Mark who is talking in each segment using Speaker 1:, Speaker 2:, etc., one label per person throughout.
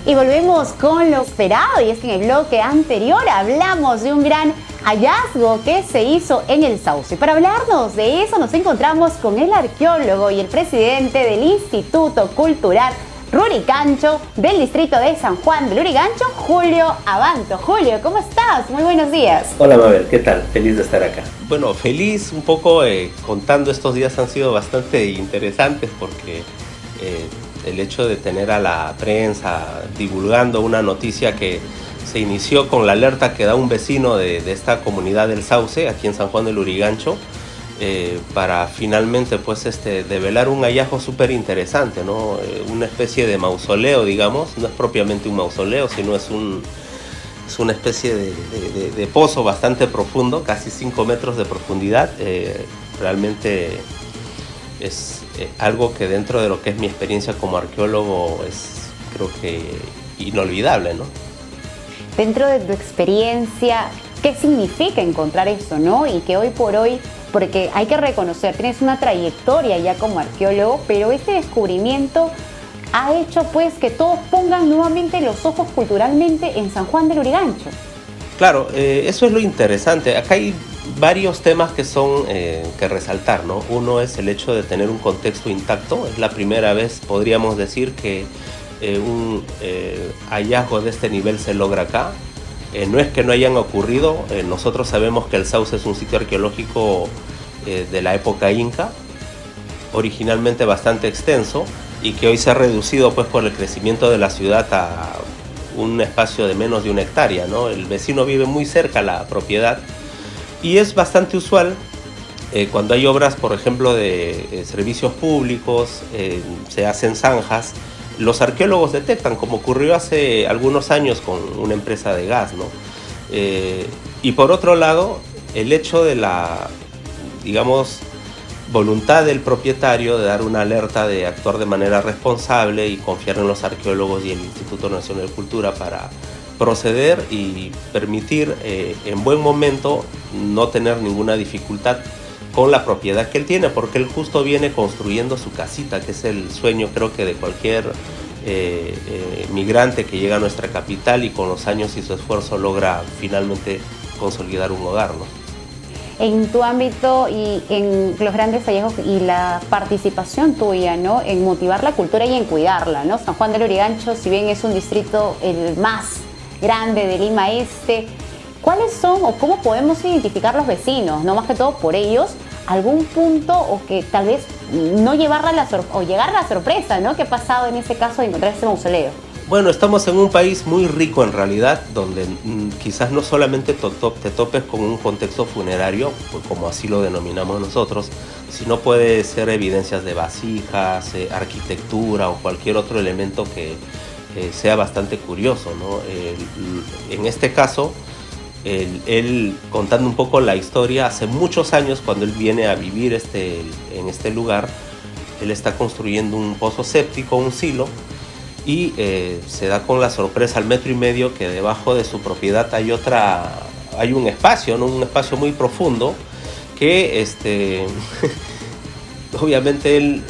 Speaker 1: Y volvemos con lo esperado, y es que en el bloque anterior hablamos de un gran hallazgo que se hizo en el Sauce. Para hablarnos de eso nos encontramos con el arqueólogo y el presidente del Instituto Cultural Lurigancho del distrito de San Juan de Lurigancho, Julio Abanto. Julio, ¿cómo estás? Muy buenos días.
Speaker 2: Hola Mabel, ¿qué tal? Feliz de estar acá. Bueno, feliz un poco contando estos días han sido bastante interesantes porque el hecho de tener a la prensa divulgando una noticia que se inició con la alerta que da un vecino de esta comunidad del Sauce, aquí en San Juan de Lurigancho, para finalmente pues develar un hallazgo súper interesante, ¿no? Una especie de mausoleo, digamos, no es propiamente un mausoleo, sino es una especie de pozo bastante profundo, casi 5 metros de profundidad. Realmente es algo que dentro de lo que es mi experiencia como arqueólogo es, creo que, inolvidable, ¿no?
Speaker 1: Dentro de tu experiencia, ¿qué significa encontrar eso, no? Y que hoy por hoy, porque hay que reconocer, tienes una trayectoria ya como arqueólogo, pero este descubrimiento ha hecho pues que todos pongan nuevamente los ojos culturalmente en San Juan de Lurigancho.
Speaker 2: Claro, eso es lo interesante. Acá hay varios temas que son que resaltar, ¿no? Uno es el hecho de tener un contexto intacto. Es la primera vez, podríamos decir, que un hallazgo de este nivel se logra acá. No es que no hayan ocurrido, nosotros sabemos que el Sauce es un sitio arqueológico de la época inca, originalmente bastante extenso y que hoy se ha reducido pues por el crecimiento de la ciudad a un espacio de menos de 1 hectárea, ¿no? El vecino vive muy cerca a la propiedad y es bastante usual cuando hay obras, por ejemplo, de servicios públicos, se hacen zanjas. Los arqueólogos detectan, como ocurrió hace algunos años con una empresa de gas, ¿no? Y por otro lado, el hecho de la, digamos, voluntad del propietario de dar una alerta, de actuar de manera responsable y confiar en los arqueólogos y el Instituto Nacional de Cultura para proceder y permitir en buen momento no tener ninguna dificultad con la propiedad que él tiene, porque él justo viene construyendo su casita, que es el sueño creo que de cualquier migrante que llega a nuestra capital y con los años y su esfuerzo logra finalmente consolidar un hogar, ¿no?
Speaker 1: En tu ámbito y en los grandes hallazgos y la participación tuya, ¿no?, en motivar la cultura y en cuidarla, ¿no? San Juan de Lurigancho, si bien es un distrito el más grande de Lima Este, ¿cuáles son o cómo podemos identificar los vecinos, no más que todo por ellos, algún punto o que tal vez no llegar a la sorpresa, ¿no?, que ha pasado en ese caso de encontrar ese mausoleo?
Speaker 2: Bueno, estamos en un país muy rico en realidad, donde quizás no solamente te topes con un contexto funerario, pues como así lo denominamos nosotros, sino puede ser evidencias de vasijas, arquitectura o cualquier otro elemento que sea bastante curioso, ¿no? En este caso, él contando un poco la historia, hace muchos años cuando él viene a vivir en este lugar, él está construyendo un pozo séptico, un silo, y se da con la sorpresa al 1,5 metros que debajo de su propiedad hay un espacio, ¿no? Un espacio muy profundo que obviamente él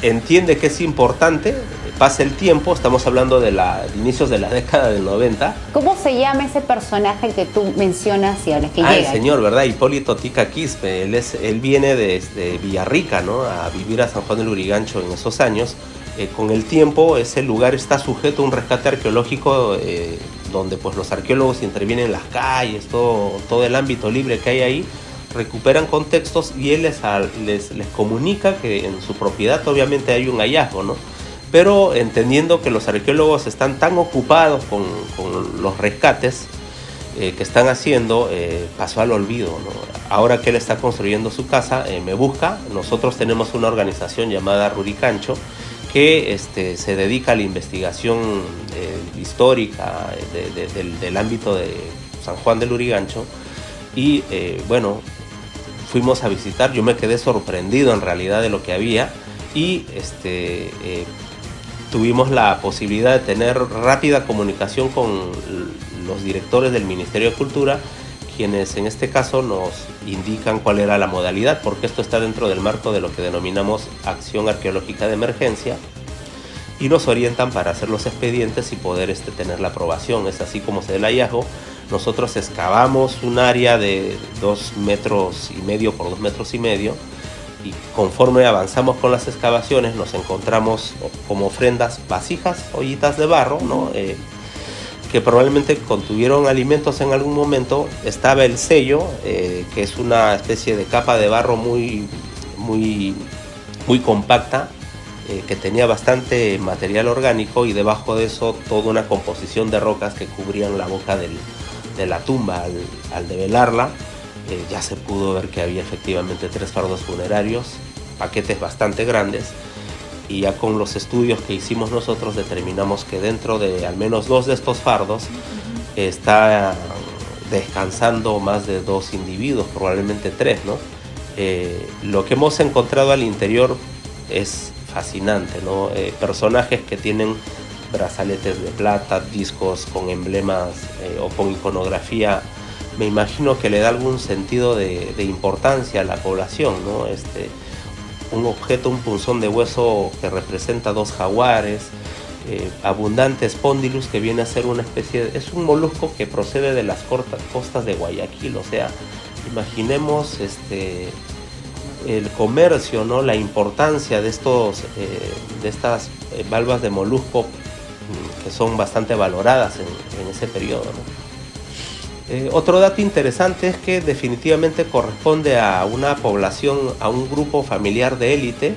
Speaker 2: entiende que es importante. Pasa el tiempo, estamos hablando de inicios de la década del 90.
Speaker 1: ¿Cómo se llama ese personaje que tú mencionas y a los que llega?
Speaker 2: El señor, ¿verdad? Hipólito Tica Quispe. Él viene de Villarrica, ¿no?, a vivir a San Juan de Lurigancho en esos años. Con el tiempo, ese lugar está sujeto a un rescate arqueológico donde pues, los arqueólogos intervienen en las calles, todo el ámbito libre que hay ahí, recuperan contextos y él les comunica que en su propiedad obviamente hay un hallazgo, ¿no? Pero entendiendo que los arqueólogos están tan ocupados con los rescates que están haciendo, pasó al olvido, ¿no? Ahora que él está construyendo su casa, me busca. Nosotros tenemos una organización llamada Lurigancho que se dedica a la investigación histórica del ámbito de San Juan de Lurigancho y bueno, fuimos a visitar. Yo me quedé sorprendido en realidad de lo que había y tuvimos la posibilidad de tener rápida comunicación con los directores del Ministerio de Cultura, quienes en este caso nos indican cuál era la modalidad, porque esto está dentro del marco de lo que denominamos acción arqueológica de emergencia. y nos orientan para hacer los expedientes y poder tener la aprobación. Es así como se da el hallazgo. Nosotros excavamos un área de 2,5 metros por 2,5 metros, y conforme avanzamos con las excavaciones nos encontramos como ofrendas vasijas, ollitas de barro, ¿no? Que probablemente contuvieron alimentos en algún momento. Estaba el sello, que es una especie de capa de barro muy compacta, que tenía bastante material orgánico, y debajo de eso toda una composición de rocas que cubrían la boca de la tumba. Al develarla, ya se pudo ver que había efectivamente 3 fardos funerarios, paquetes bastante grandes, y ya con los estudios que hicimos nosotros determinamos que dentro de al menos 2 de estos fardos está descansando más de 2 individuos, probablemente 3, ¿no? Lo que hemos encontrado al interior es fascinante, ¿no? Personajes que tienen brazaletes de plata, discos con emblemas o con iconografía. Me imagino que le da algún sentido de importancia a la población, ¿no? Un objeto, un punzón de hueso que representa 2 jaguares, abundante Spondylus, que viene a ser una especie es un molusco que procede de las costas de Guayaquil. O sea, imaginemos el comercio, ¿no? La importancia de estas valvas de molusco, que son bastante valoradas en ese periodo, ¿no? Otro dato interesante es que definitivamente corresponde a una población, a un grupo familiar de élite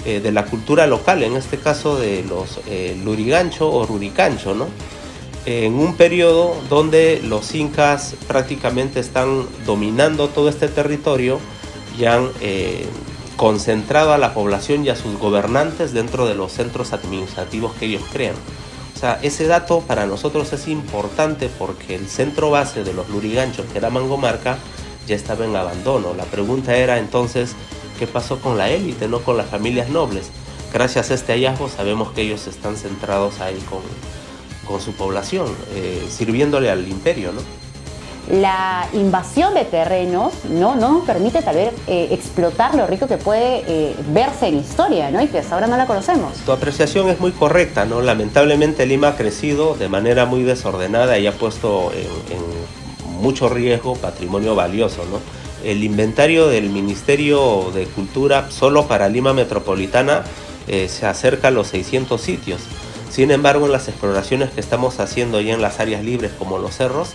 Speaker 2: de la cultura local, en este caso de los Lurigancho o Ruricancho, ¿no? En un periodo donde los incas prácticamente están dominando todo este territorio y han concentrado a la población y a sus gobernantes dentro de los centros administrativos que ellos crean. O sea, ese dato para nosotros es importante porque el centro base de los Luriganchos, que era Mangomarca, ya estaba en abandono. La pregunta era entonces, ¿qué pasó con la élite, no con las familias nobles? Gracias a este hallazgo sabemos que ellos están centrados ahí con su población, sirviéndole al imperio, ¿no?
Speaker 1: La invasión de terrenos no nos permite tal vez explotar lo rico que puede verse en historia, ¿no? Y que hasta ahora no la conocemos.
Speaker 2: Tu apreciación es muy correcta, ¿no? Lamentablemente Lima ha crecido de manera muy desordenada y ha puesto en mucho riesgo patrimonio valioso, ¿no? El inventario del Ministerio de Cultura solo para Lima Metropolitana se acerca a los 600 sitios. Sin embargo, en las exploraciones que estamos haciendo ya en las áreas libres como los cerros,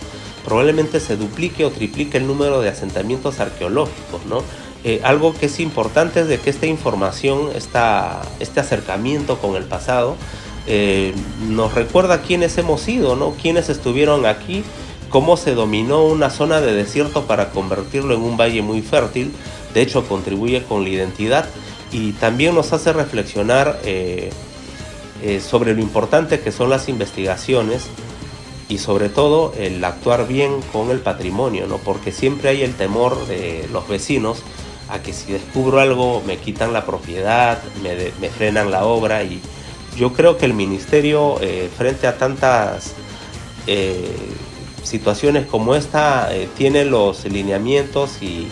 Speaker 2: probablemente se duplique o triplique el número de asentamientos arqueológicos, ¿no? Algo que es importante es de que esta información, este acercamiento con el pasado, nos recuerda quiénes hemos sido, ¿no? Quiénes estuvieron aquí, cómo se dominó una zona de desierto para convertirlo en un valle muy fértil. De hecho, contribuye con la identidad y también nos hace reflexionar sobre lo importante que son las investigaciones y sobre todo el actuar bien con el patrimonio, ¿no? Porque siempre hay el temor de los vecinos a que si descubro algo me quitan la propiedad, me frenan la obra, y yo creo que el ministerio frente a tantas situaciones como esta tiene los lineamientos y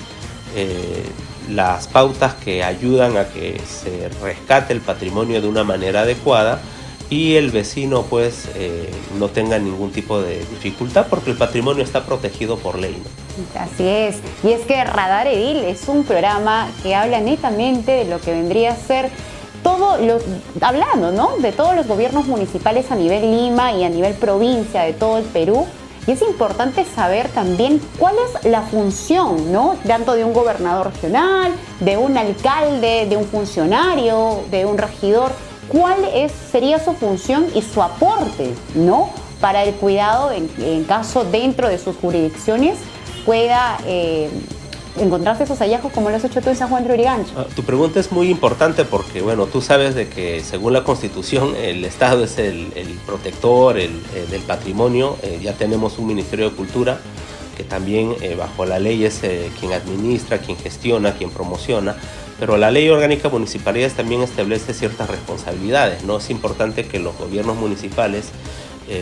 Speaker 2: las pautas que ayudan a que se rescate el patrimonio de una manera adecuada y el vecino pues no tenga ningún tipo de dificultad porque el patrimonio está protegido por ley, ¿no?
Speaker 1: Así es, y es que Radar Edil es un programa que habla netamente de lo que vendría a ser hablando, ¿no? De todos los gobiernos municipales a nivel Lima y a nivel provincia de todo el Perú. Y es importante saber también cuál es la función, ¿no? Tanto de un gobernador regional, de un alcalde, de un funcionario, de un regidor. ¿Cuál sería su función y su aporte, ¿no? Para el cuidado en caso dentro de sus jurisdicciones pueda encontrarse esos hallazgos como lo has hecho tú en San Juan de Lurigancho.
Speaker 2: Tu pregunta es muy importante porque, bueno, tú sabes de que según la Constitución el Estado es el protector del patrimonio. Ya tenemos un Ministerio de Cultura que también bajo la ley es quien administra, quien gestiona, quien promociona, pero la Ley Orgánica Municipalidades también establece ciertas responsabilidades, ¿no? Es importante que los gobiernos municipales,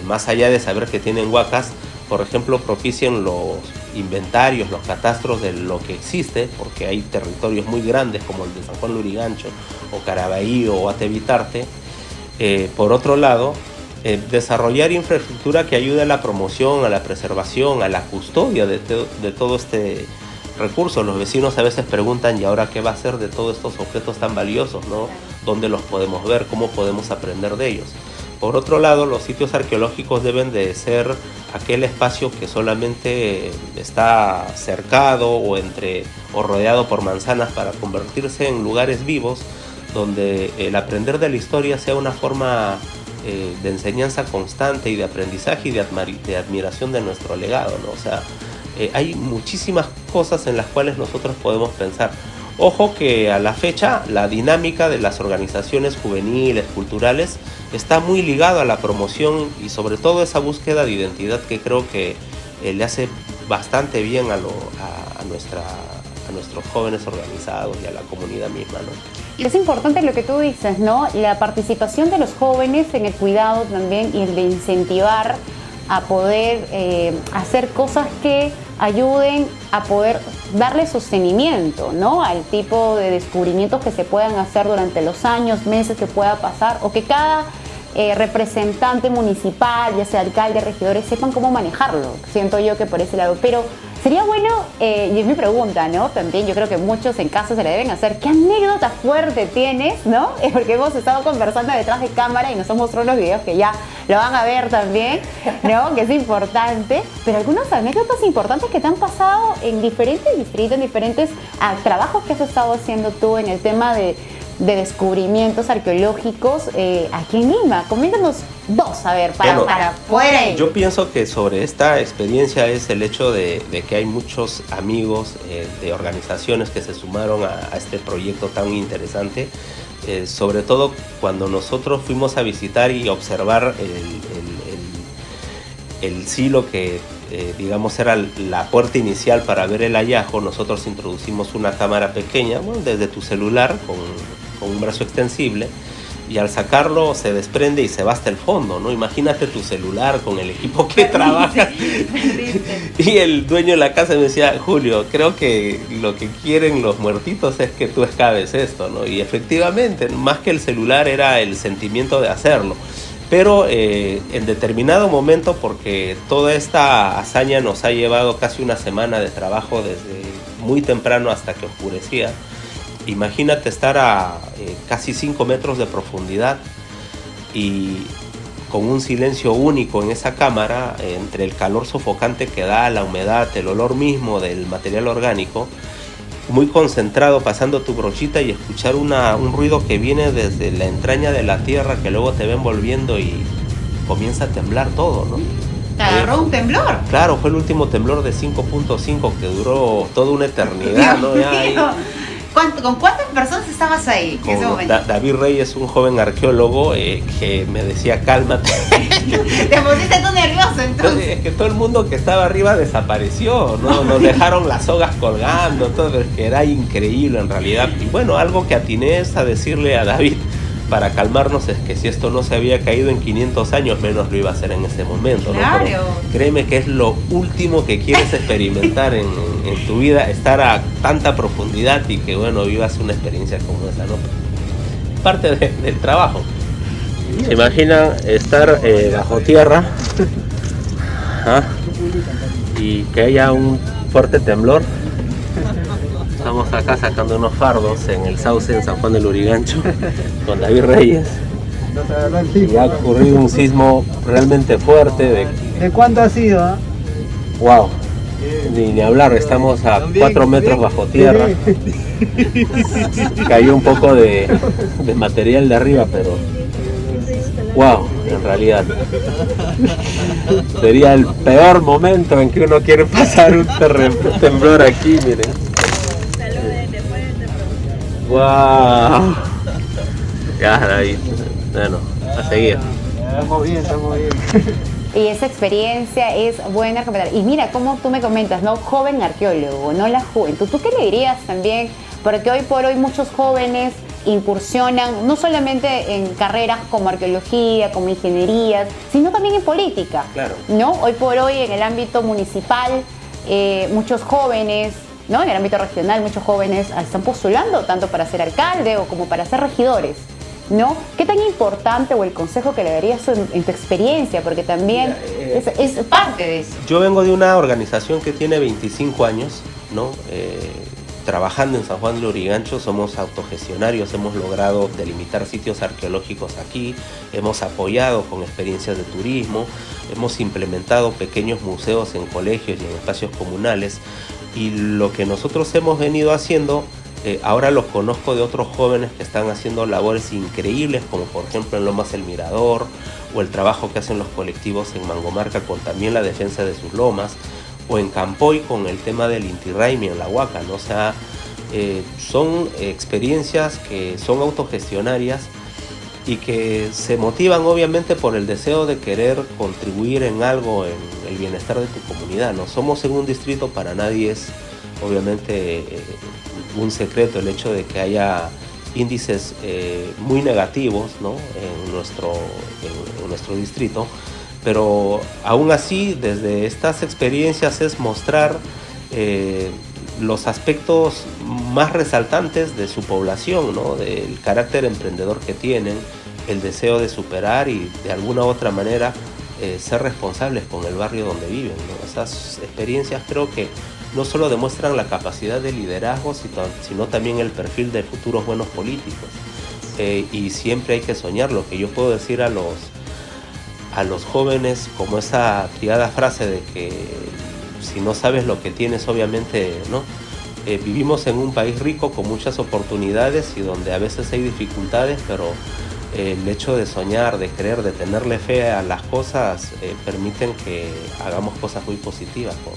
Speaker 2: más allá de saber que tienen huacas, por ejemplo, propicien los inventarios, los catastros de lo que existe, porque hay territorios muy grandes como el de San Juan de Lurigancho, o Caraballo, o Atevitarte, Por otro lado, desarrollar infraestructura que ayude a la promoción, a la preservación, a la custodia de todo este recurso. Los vecinos a veces preguntan, ¿y ahora qué va a hacer de todos estos objetos tan valiosos, ¿no? ¿Dónde los podemos ver? ¿Cómo podemos aprender de ellos? Por otro lado, los sitios arqueológicos deben de ser aquel espacio que solamente está cercado o rodeado por manzanas, para convertirse en lugares vivos donde el aprender de la historia sea una forma de enseñanza constante y de aprendizaje y de admiración de nuestro legado, ¿no? O sea, hay muchísimas cosas en las cuales nosotros podemos pensar. Ojo que a la fecha la dinámica de las organizaciones juveniles, culturales, está muy ligado a la promoción y sobre todo esa búsqueda de identidad que creo que le hace bastante bien a nuestros jóvenes organizados y a la comunidad misma, ¿no?
Speaker 1: Y es importante lo que tú dices, ¿no? La participación de los jóvenes en el cuidado también y el de incentivar a poder hacer cosas que ayuden a poder darle sostenimiento, ¿no? Al tipo de descubrimientos que se puedan hacer durante los años, meses que pueda pasar, o que cada representante municipal, ya sea alcalde, regidores, sepan cómo manejarlo. Siento yo que por ese lado. Pero sería bueno, y es mi pregunta, ¿no? También yo creo que muchos en casa se le deben hacer. ¿Qué anécdota fuerte tienes, no? Porque hemos estado conversando detrás de cámara y nos han mostrado unos videos que ya lo van a ver también, ¿no? Que es importante. Pero algunas anécdotas importantes que te han pasado en diferentes distritos, en diferentes trabajos que has estado haciendo tú en el tema de descubrimientos arqueológicos aquí en Lima. Coméntanos dos, a ver, para poder...
Speaker 2: Yo pienso que sobre esta experiencia es el hecho de que hay muchos amigos de organizaciones que se sumaron a este proyecto tan interesante, sobre todo cuando nosotros fuimos a visitar y observar el silo que digamos era la puerta inicial para ver el hallazgo. Nosotros introducimos una cámara pequeña, bueno, desde tu celular con un brazo extensible, y al sacarlo se desprende y se va hasta el fondo, ¿no? Imagínate tu celular con el equipo que trabajas. Y el dueño de la casa me decía, Julio, creo que lo que quieren los muertitos es que tú excaves esto, ¿no? Y efectivamente, más que el celular era el sentimiento de hacerlo. Pero en determinado momento, porque toda esta hazaña nos ha llevado casi una semana de trabajo desde muy temprano hasta que oscurecía. Imagínate estar a casi 5 metros de profundidad y con un silencio único en esa cámara, entre el calor sofocante que da, la humedad, el olor mismo del material orgánico, muy concentrado, pasando tu brochita y escuchar un ruido que viene desde la entraña de la tierra, que luego te va envolviendo y comienza a temblar todo, ¿no?
Speaker 3: ¿Te agarró un temblor?
Speaker 2: Claro, fue el último temblor de 5.5 que duró toda una eternidad, ¿no?
Speaker 3: ¿Con cuántas personas estabas ahí en ese momento?
Speaker 2: David Rey es un joven arqueólogo que me decía, cálmate.
Speaker 3: Te pusiste tú nervioso entonces.
Speaker 2: Es que todo el mundo que estaba arriba desapareció, ¿no? Nos dejaron las sogas colgando, todo, que era increíble en realidad. Y bueno, algo que atiné es a decirle a David, para calmarnos, es que si esto no se había caído en 500 años, menos lo iba a hacer en ese momento, ¿no?
Speaker 3: Claro.
Speaker 2: Pero créeme que es lo último que quieres experimentar en tu vida, estar a tanta profundidad y que, bueno, vivas una experiencia como esa, ¿no? Parte del trabajo. ¿Se imaginan estar bajo tierra y que haya un fuerte temblor? Estamos acá sacando unos fardos en el sauce en San Juan del Lurigancho con David Reyes. Y ha ocurrido un sismo realmente fuerte.
Speaker 4: ¿De cuánto ha sido?
Speaker 2: Wow, ni hablar, estamos a 4 metros bajo tierra. Cayó un poco de material de arriba, pero wow, en realidad sería el peor momento en que uno quiere pasar un temblor aquí, miren. ¡Wow! Ya, David. Bueno, a seguir.
Speaker 4: Estamos bien.
Speaker 1: Y esa experiencia es buena recomendar. Y mira, como tú me comentas, ¿no? Joven arqueólogo, no la juventud. ¿Tú qué le dirías también? Porque hoy por hoy muchos jóvenes incursionan no solamente en carreras como arqueología, como ingenierías, sino también en política.
Speaker 2: Claro.
Speaker 1: ¿No? Hoy por hoy en el ámbito municipal, muchos jóvenes, ¿no? En el ámbito regional, muchos jóvenes están postulando tanto para ser alcalde o como para ser regidores. ¿no? ¿Qué tan importante o el consejo que le darías en tu experiencia? Porque también es parte de eso.
Speaker 2: Yo vengo de una organización que tiene 25 años, ¿no? Trabajando en San Juan de Lurigancho, somos autogestionarios, hemos logrado delimitar sitios arqueológicos aquí, hemos apoyado con experiencias de turismo, hemos implementado pequeños museos en colegios y en espacios comunales, y lo que nosotros hemos venido haciendo, ahora los conozco de otros jóvenes que están haciendo labores increíbles, como por ejemplo en Lomas El Mirador, o el trabajo que hacen los colectivos en Mangomarca con también la defensa de sus lomas, o en Campoy con el tema del Inti Raymi en la Huaca, ¿no? O sea, son experiencias que son autogestionarias y que se motivan obviamente por el deseo de querer contribuir en algo en el bienestar de tu comunidad, ¿no? Somos en un distrito, para nadie es obviamente un secreto el hecho de que haya índices muy negativos, ¿no? en nuestro distrito, pero aún así desde estas experiencias es mostrar los aspectos más resaltantes de su población, ¿no? Del carácter emprendedor que tienen, el deseo de superar y de alguna u otra manera ser responsables con el barrio donde viven, ¿no? Esas experiencias creo que no solo demuestran la capacidad de liderazgo, sino también el perfil de futuros buenos políticos. Y siempre hay que soñar. Lo que yo puedo decir a los jóvenes, como esa triada frase de que si no sabes lo que tienes, obviamente, ¿no? Vivimos en un país rico con muchas oportunidades y donde a veces hay dificultades, pero el hecho de soñar, de creer, de tenerle fe a las cosas, permiten que hagamos cosas muy positivas con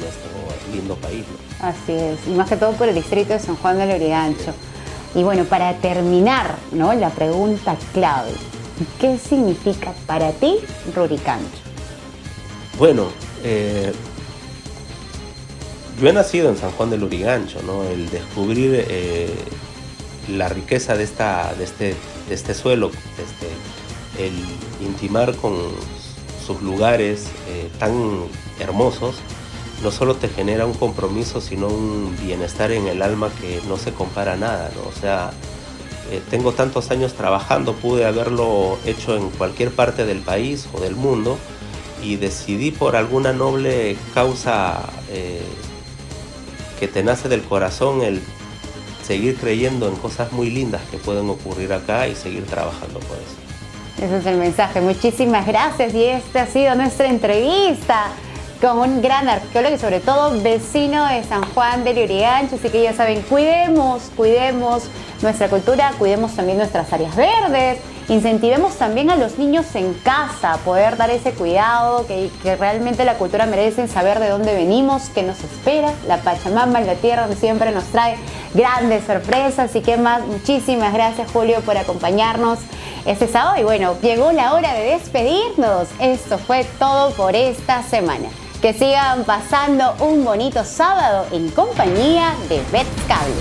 Speaker 2: nuestro lindo país, ¿no?
Speaker 1: Así es, y más que todo por el distrito de San Juan de Lurigancho. Y bueno, para terminar, ¿no? La pregunta clave, ¿qué significa para ti Rurigancho?
Speaker 2: Bueno, yo he nacido en San Juan de Lurigancho, ¿no? El descubrir la riqueza de este suelo, el intimar con sus lugares tan hermosos, no solo te genera un compromiso, sino un bienestar en el alma que no se compara a nada, ¿no? O sea, tengo tantos años trabajando, pude haberlo hecho en cualquier parte del país o del mundo, y decidí por alguna noble causa que te nace del corazón el seguir creyendo en cosas muy lindas que pueden ocurrir acá y seguir trabajando por eso.
Speaker 1: Ese es el mensaje. Muchísimas gracias, y esta ha sido nuestra entrevista con un gran arqueólogo y sobre todo vecino de San Juan de Lurigancho. Así que ya saben, cuidemos nuestra cultura, cuidemos también nuestras áreas verdes, incentivemos también a los niños en casa a poder dar ese cuidado que realmente la cultura merece, saber de dónde venimos, qué nos espera, la Pachamama, la tierra donde siempre nos trae grandes sorpresas. Y qué más, muchísimas gracias, Julio, por acompañarnos este sábado. Y bueno, llegó la hora de despedirnos. Esto fue todo por esta semana. Que sigan pasando un bonito sábado en compañía de Betcable.